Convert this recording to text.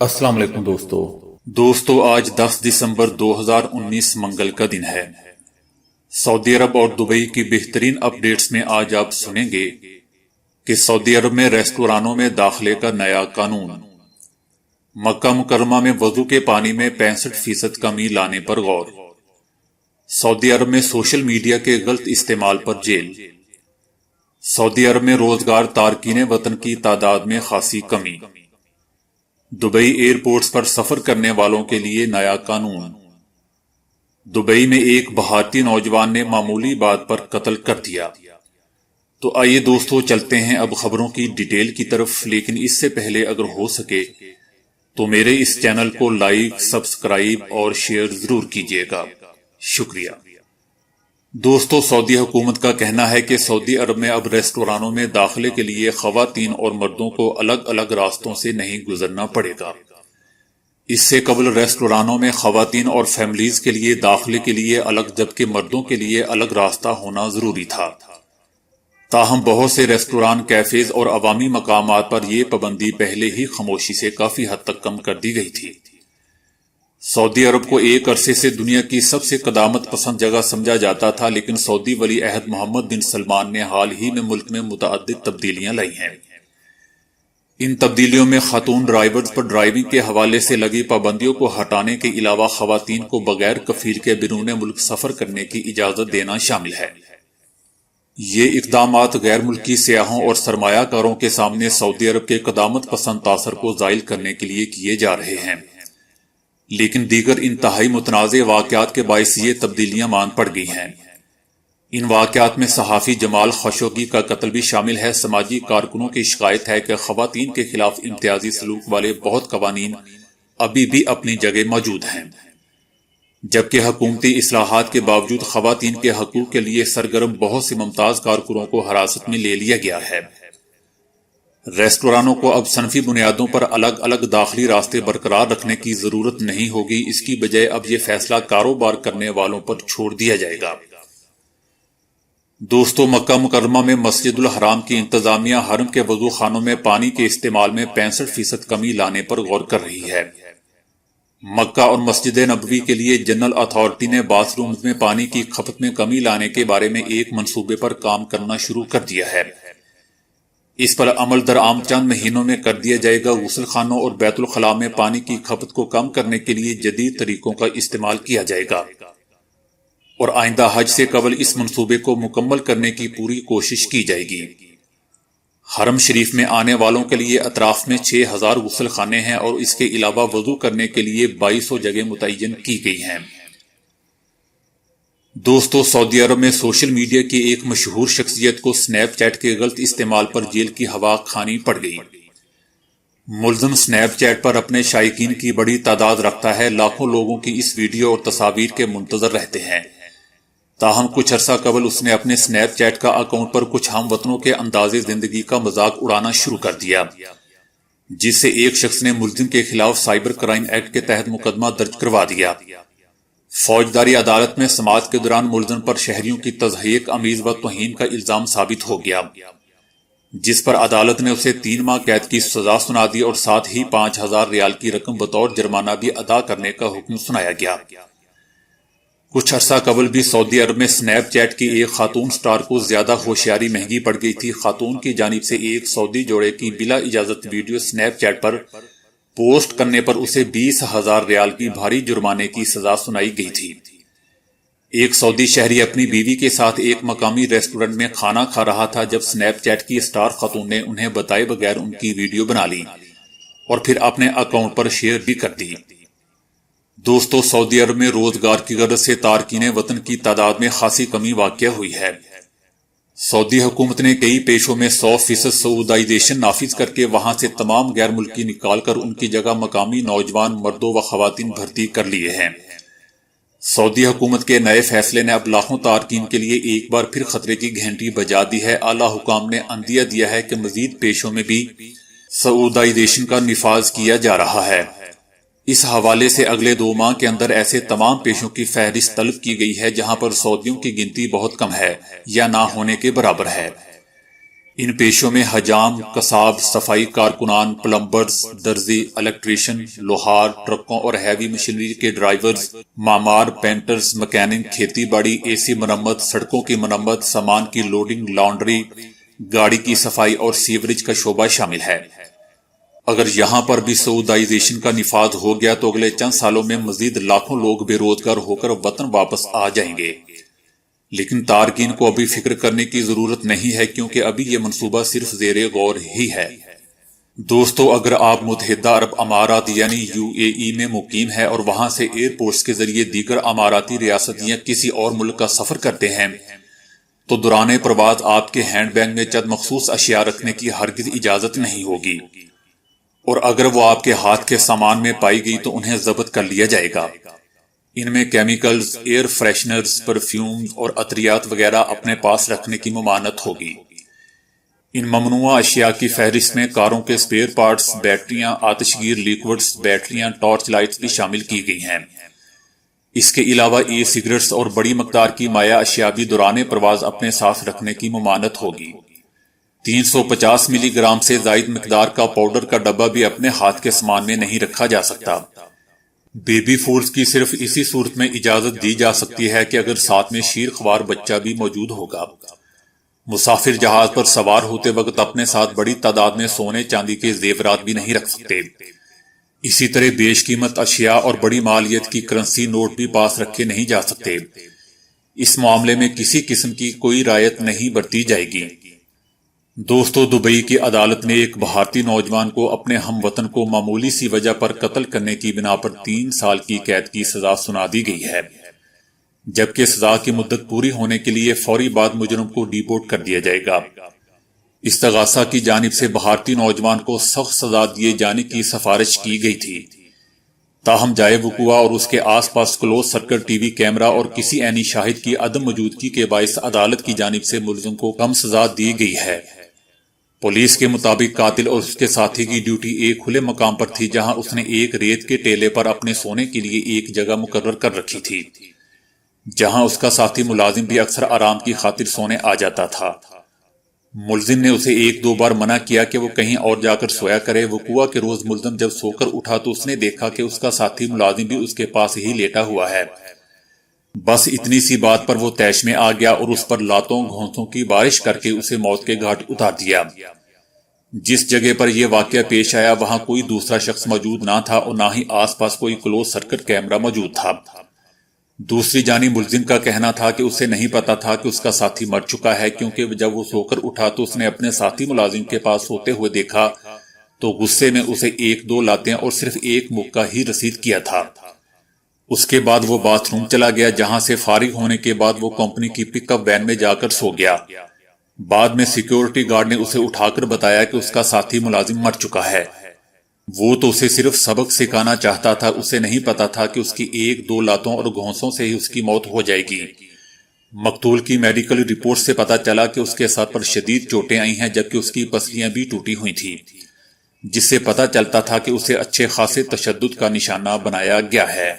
السلام علیکم دوستو آج 10 دسمبر 2019 منگل کا دن ہے۔ سعودی عرب اور دبئی کی بہترین اپڈیٹس میں آج آپ سنیں گے کہ سعودی عرب میں ریستورانوں میں داخلے کا نیا قانون، مکہ مکرمہ میں وضو کے پانی میں 65% کمی لانے پر غور، سعودی عرب میں سوشل میڈیا کے غلط استعمال پر جیل، سعودی عرب میں روزگار تارکین وطن کی تعداد میں خاصی کمی، دبئی ایئرپورٹس پر سفر کرنے والوں کے لیے نیا قانون، دبئی میں ایک بھارتی نوجوان نے معمولی بات پر قتل کر دیا۔ تو آئیے دوستو چلتے ہیں اب خبروں کی ڈیٹیل کی طرف، لیکن اس سے پہلے اگر ہو سکے تو میرے اس چینل کو لائک، سبسکرائب اور شیئر ضرور کیجیے گا، شکریہ۔ دوستو سعودی حکومت کا کہنا ہے کہ سعودی عرب میں اب ریستورانوں میں داخلے کے لیے خواتین اور مردوں کو الگ الگ راستوں سے نہیں گزرنا پڑے گا۔ اس سے قبل ریستورانوں میں خواتین اور فیملیز کے لیے داخلے کے لیے الگ جبکہ مردوں کے لیے الگ راستہ ہونا ضروری تھا۔ تاہم بہت سے ریستوران، کیفیز اور عوامی مقامات پر یہ پابندی پہلے ہی خاموشی سے کافی حد تک کم کر دی گئی تھی۔ سعودی عرب کو ایک عرصے سے دنیا کی سب سے قدامت پسند جگہ سمجھا جاتا تھا، لیکن سعودی ولی عہد محمد بن سلمان نے حال ہی میں ملک میں متعدد تبدیلیاں لائی ہیں۔ ان تبدیلیوں میں خاتون ڈرائیورز پر ڈرائیونگ کے حوالے سے لگی پابندیوں کو ہٹانے کے علاوہ خواتین کو بغیر کفیل کے بیرون ملک سفر کرنے کی اجازت دینا شامل ہے۔ یہ اقدامات غیر ملکی سیاحوں اور سرمایہ کاروں کے سامنے سعودی عرب کے قدامت پسند تاثر کو زائل کرنے کے لیے کیے جا رہے ہیں، لیکن دیگر انتہائی متنازع واقعات کے باعث یہ تبدیلیاں مان پڑ گئی ہیں۔ ان واقعات میں صحافی جمال خاشقجی کا قتل بھی شامل ہے۔ سماجی کارکنوں کی شکایت ہے کہ خواتین کے خلاف امتیازی سلوک والے بہت قوانین ابھی بھی اپنی جگہ موجود ہیں، جبکہ حکومتی اصلاحات کے باوجود خواتین کے حقوق کے لیے سرگرم بہت سے ممتاز کارکنوں کو حراست میں لے لیا گیا ہے۔ ریستورانوں کو اب صنفی بنیادوں پر الگ الگ داخلی راستے برقرار رکھنے کی ضرورت نہیں ہوگی، اس کی بجائے اب یہ فیصلہ کاروبار کرنے والوں پر چھوڑ دیا جائے گا۔ دوستو مکہ مکرمہ میں مسجد الحرام کی انتظامیہ حرم کے وضو خانوں میں پانی کے استعمال میں 65% کمی لانے پر غور کر رہی ہے۔ مکہ اور مسجد نبوی کے لیے جنرل اتھارٹی نے باتھ رومز میں پانی کی کھپت میں کمی لانے کے بارے میں ایک منصوبے پر کام کرنا شروع کر دیا ہے۔ اس پر عمل درآمد چند مہینوں میں کر دیا جائے گا۔ غسل خانوں اور بیت الخلاء میں پانی کی کھپت کو کم کرنے کے لیے جدید طریقوں کا استعمال کیا جائے گا، اور آئندہ حج سے قبل اس منصوبے کو مکمل کرنے کی پوری کوشش کی جائے گی۔ حرم شریف میں آنے والوں کے لیے اطراف میں 6000 غسل خانے ہیں اور اس کے علاوہ وضو کرنے کے لیے 2200 جگہ متعین کی گئی ہیں۔ دوستو سعودی عرب میں سوشل میڈیا کی ایک مشہور شخصیت کو سنیپ چیٹ کے غلط استعمال پر جیل کی ہوا کھانی پڑ گئی۔ ملزم سنیپ چیٹ پر اپنے شائقین کی بڑی تعداد رکھتا ہے، لاکھوں لوگوں کی اس ویڈیو اور تصاویر کے منتظر رہتے ہیں۔ تاہم کچھ عرصہ قبل اس نے اپنے سنیپ چیٹ کا اکاؤنٹ پر کچھ ہم وطنوں کے انداز زندگی کا مذاق اڑانا شروع کر دیا، جس سے ایک شخص نے ملزم کے خلاف سائبر کرائم ایکٹ کے تحت مقدمہ درج کروا دیا۔ فوجداری عدالت میں سماعت کے دوران ملزم پر شہریوں کی تضحیک آمیز و توہین کا الزام ثابت ہو گیا، جس پر عدالت نے اسے 3 ماہ قید کی سزا سنا دی اور ساتھ ہی 5000 ریال کی رقم بطور جرمانہ بھی ادا کرنے کا حکم سنایا گیا۔ کچھ عرصہ قبل بھی سعودی عرب میں سنیپ چیٹ کی ایک خاتون سٹار کو زیادہ ہوشیاری مہنگی پڑ گئی تھی۔ خاتون کی جانب سے ایک سعودی جوڑے کی بلا اجازت ویڈیو سنیپ چیٹ پر پوسٹ کرنے پر اسے 20,000 ریال کی بھاری جرمانے کی سزا سنائی گئی تھی۔ ایک سعودی شہری اپنی بیوی کے ساتھ ایک مقامی ریسٹورنٹ میں کھانا کھا رہا تھا جب سنیپ چیٹ کی سٹار خاتون نے انہیں بتائے بغیر ان کی ویڈیو بنا لی اور پھر اپنے اکاؤنٹ پر شیئر بھی کر دی۔ دوستو سعودی عرب میں روزگار کی غرض سے تارکین وطن کی تعداد میں خاصی کمی واقع ہوئی ہے۔ سعودی حکومت نے کئی پیشوں میں 100% سعودائزیشن نافذ کر کے وہاں سے تمام غیر ملکی نکال کر ان کی جگہ مقامی نوجوان مردوں و خواتین بھرتی کر لیے ہیں۔ سعودی حکومت کے نئے فیصلے نے اب لاکھوں تارکین کے لیے ایک بار پھر خطرے کی گھنٹی بجا دی ہے۔ اعلیٰ حکام نے عندیہ دیا ہے کہ مزید پیشوں میں بھی سعودائزیشن کا نفاذ کیا جا رہا ہے۔ اس حوالے سے اگلے 2 ماہ کے اندر ایسے تمام پیشوں کی فہرست طلب کی گئی ہے جہاں پر سعودیوں کی گنتی بہت کم ہے یا نہ ہونے کے برابر ہے۔ ان پیشوں میں حجام، قصاب، صفائی کارکنان، پلمبرز، درزی، الیکٹریشین، لوہار، ٹرکوں اور ہیوی مشینری کے ڈرائیورز، معمار، پینٹرز، مکینک، کھیتی باڑی، اے سی مرمت، سڑکوں کی مرمت، سامان کی لوڈنگ، لانڈری، گاڑی کی صفائی اور سیوریج کا شعبہ شامل ہے۔ اگر یہاں پر بھی سعودائزیشن کا نفاذ ہو گیا تو اگلے چند سالوں میں مزید لاکھوں لوگ بے روزگار ہو کر وطن واپس آ جائیں گے، لیکن تارکین کو ابھی فکر کرنے کی ضرورت نہیں ہے کیونکہ ابھی یہ منصوبہ صرف زیر غور ہی ہے۔ دوستو، اگر آپ متحدہ عرب امارات یعنی UAE میں مقیم ہے اور وہاں سے ایئرپورٹس کے ذریعے دیگر اماراتی ریاست یا کسی اور ملک کا سفر کرتے ہیں تو دوران پرواز آپ کے ہینڈ بیگ میں چند مخصوص اشیاء رکھنے کی ہرگز اجازت نہیں ہوگی، اور اگر وہ آپ کے ہاتھ کے سامان میں پائی گئی تو انہیں ضبط کر لیا جائے گا۔ ان میں کیمیکلز، ایئر فریشنرز، پرفیومز اور عطریات وغیرہ اپنے پاس رکھنے کی ممانعت ہوگی۔ ان ممنوعہ اشیاء کی فہرست میں کاروں کے سپیئر پارٹس، بیٹریاں، آتش گیر لیکوڈز، بیٹریاں، ٹارچ لائٹس بھی شامل کی گئی ہیں۔ اس کے علاوہ ای سگریٹس اور بڑی مقدار کی مائع اشیاء بھی دوران پرواز اپنے ساتھ رکھنے کی ممانعت ہوگی۔ 350 ملی گرام سے زائد مقدار کا پاؤڈر کا ڈبہ بھی اپنے ہاتھ کے سامان میں نہیں رکھا جا سکتا۔ بیبی فوڈز کی صرف اسی صورت میں اجازت دی جا سکتی ہے کہ اگر ساتھ میں شیر خوار بچہ بھی موجود ہوگا۔ مسافر جہاز پر سوار ہوتے وقت اپنے ساتھ بڑی تعداد میں سونے چاندی کے زیورات بھی نہیں رکھ سکتے۔ اسی طرح بیش قیمت اشیاء اور بڑی مالیت کی کرنسی نوٹ بھی پاس رکھے نہیں جا سکتے۔ اس معاملے میں کسی قسم کی کوئی رعایت نہیں برتی جائے گی۔ دوستو، دبئی کی عدالت نے ایک بھارتی نوجوان کو اپنے ہم وطن کو معمولی سی وجہ پر قتل کرنے کی بنا پر 3 سال کی قید کی سزا سنا دی گئی ہے، جبکہ سزا کی مدت پوری ہونے کے لیے فوری بعد مجرم کو ڈیپورٹ کر دیا جائے گا۔ استغاثہ کی جانب سے بھارتی نوجوان کو سخت سزا دیے جانے کی سفارش کی گئی تھی، تاہم جائے وقوع اور اس کے آس پاس close circuit T V camera اور کسی عینی شاہد کی عدم موجودگی کے باعث عدالت کی جانب سے ملزم کو کم سزا دی گئی ہے۔ پولیس کے مطابق قاتل اور اس کے ساتھی کی ڈیوٹی ایک کھلے مقام پر تھی جہاں اس نے ایک ریت کے ٹیلے پر اپنے سونے کے لیے ایک جگہ مقرر کر رکھی تھی، جہاں اس کا ساتھی ملازم بھی اکثر آرام کی خاطر سونے آ جاتا تھا۔ ملزم نے اسے 1-2 بار منع کیا کہ وہ کہیں اور جا کر سویا کرے۔ وقوع کے روز ملزم جب سو کر اٹھا تو اس نے دیکھا کہ اس کا ساتھی ملازم بھی اس کے پاس ہی لیٹا ہوا ہے۔ بس اتنی سی بات پر وہ طیش میں آ گیا اور اس پر لاتوں گھونسوں کی بارش کر کے اسے موت کے گھاٹ اتار دیا۔ جس جگہ پر یہ واقعہ پیش آیا وہاں کوئی دوسرا شخص موجود نہ تھا اور نہ ہی آس پاس کوئی کلوز سرکٹ کیمرہ موجود تھا۔ دوسری جانب ملزم کا کہنا تھا کہ اسے نہیں پتا تھا کہ اس کا ساتھی مر چکا ہے، کیونکہ جب وہ سو کر اٹھا تو اس نے اپنے ساتھی ملازم کے پاس سوتے ہوئے دیکھا تو غصے میں اسے 1-2 لاتیں اور صرف ایک مکہ ہی رسید کیا تھا۔ اس کے بعد وہ باتھ روم چلا گیا، جہاں سے فارغ ہونے کے بعد وہ کمپنی کی پک اپ وین میں جا کر سو گیا۔ بعد میں سیکیورٹی گارڈ نے اسے اٹھا کر بتایا کہ اس کا ساتھی ملازم مر چکا ہے۔ وہ تو اسے صرف سبق سکھانا چاہتا تھا، اسے نہیں پتا تھا کہ اس کی 1-2 لاتوں اور گھونسوں سے ہی اس کی موت ہو جائے گی۔ مقتول کی میڈیکل رپورٹ سے پتا چلا کہ اس کے سر پر شدید چوٹیں آئی ہیں، جبکہ اس کی پسلیاں بھی ٹوٹی ہوئی تھیں، جس سے پتا چلتا تھا کہ اسے اچھے خاصے تشدد کا نشانہ بنایا گیا ہے۔